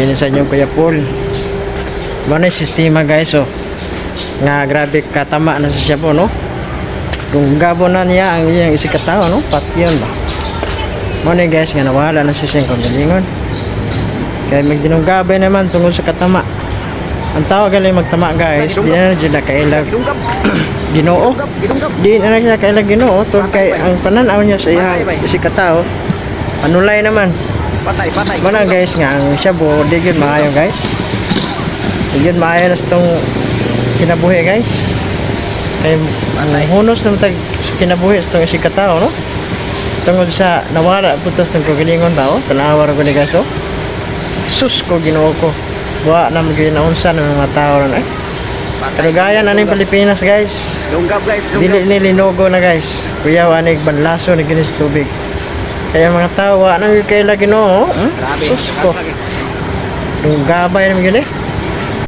Kini sa inyong Kuya Paul. Ano yung sistema guys, oh. Nga grabe katama na siya po, no? Kung gabo na niya ang iyang isikataw, no? Pati yun ba? Ano guys, nga nawala na siya siyang kagalingon. Kaya magdinunggabay naman tungkol sa katama. Ang tawag galing magtama guys, di na dyan na kailag Ginoo. Di na siya kailag Ginoo. Tungkol kay ang pananaw niya sa iyang isikataw, anulay naman. Patay. Mana guys nga ang shabu di gyud maayo guys. Di gyud maayo nas tong kinabuhi guys. Kay ang hunos naman tag kinabuhi sa tong isikataw, no? Tungod sa nawala putas ng kagalingon tao, tanawar ko ni guys, oh. Sus ko Ginoo ko. Wa na maging naunsa ng mga tao ron eh. Pero gaya na ning Pilipinas guys. Lunggab guys, Dili ni linugo na guys. Kuya anig banlaso ni ginis tubig. Kaya mga tao wa nang kay lagi no. Grabe. Sus ko. Yung gabay naman yun eh.